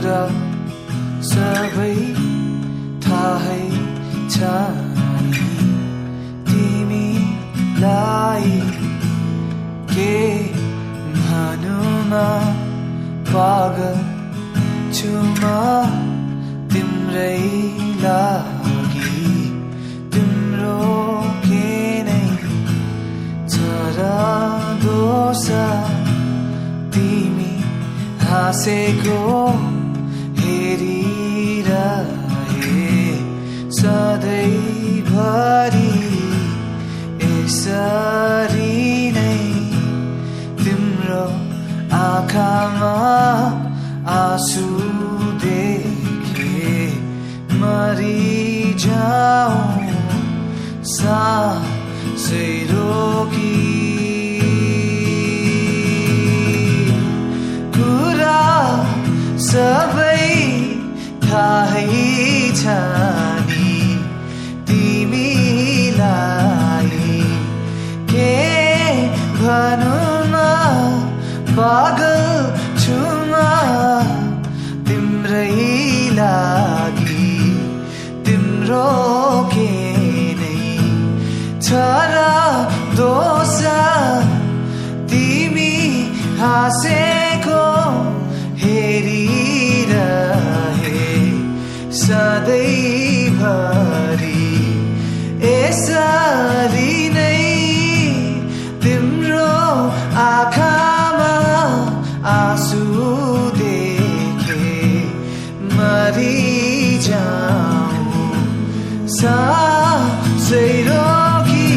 कुरा सबै थाहै छ नि तिमीलाई के भनुमा पागल छु म तिम्रै लागि तिम्रो के नै छ र दोष तिमी हाँसेको हेरिरहे सधैँभरि यसरी नै तिम्रो आँखामा आँसु देखे मरिजाऊँ सासै रोकी कुरा सबै थाहै छ नि तिमीलाई के भनुम पागल छु म तिम्रै लागि तिम्रो के नै छ र दोष तिमी हाँसेको हेरिरहे सधैँभरि यसरी नै तिम्रो आँखामा आँसु देखे मरिजाऊँ सासै रोकी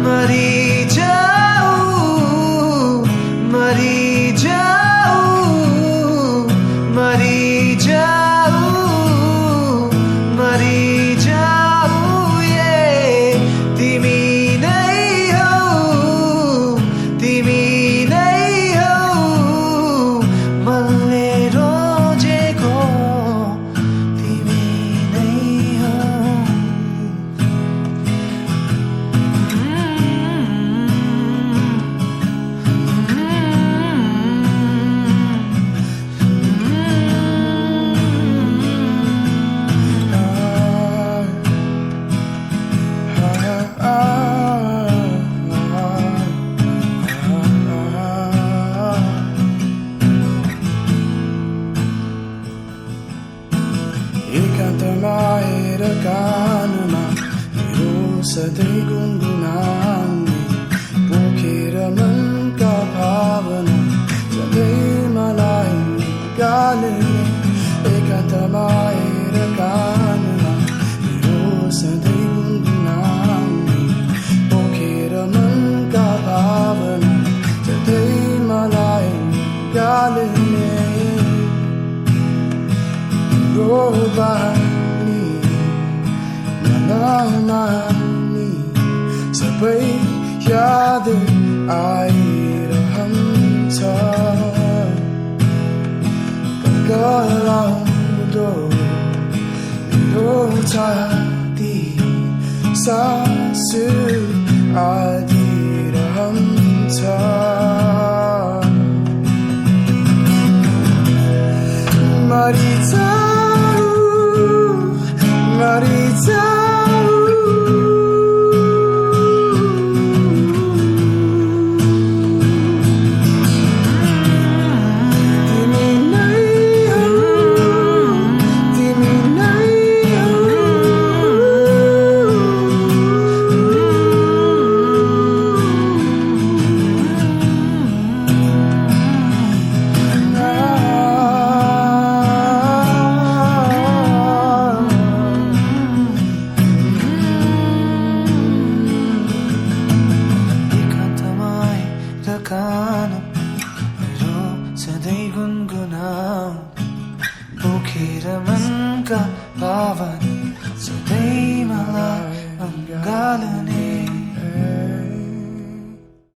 मरिजाऊँ मरिजाऊँ मरिजाऊँ मरिजाऊँ तिमी नै हौ तिमी नै हौ मनले रोजेको तिमी नै हौ एकान्तमा हेर कानमा मेरो सधैँ गुनगुनाउने पोखेर मनका भावना सधैँ मलाई गाल्ने एकान्तमा हेर कानमा मेरो सधैँ गुनगुनाउने पोखेर मनका भावना सधैँ मलाई गाल्ने बानी नमानी सबै याद आइरहन्छ गलाउँदो मेरो छाती सासु आदिरहन्छ सधैँ गुनगुनाऊ पोखेर मनका भावना सधैँ मलाई गाल्ने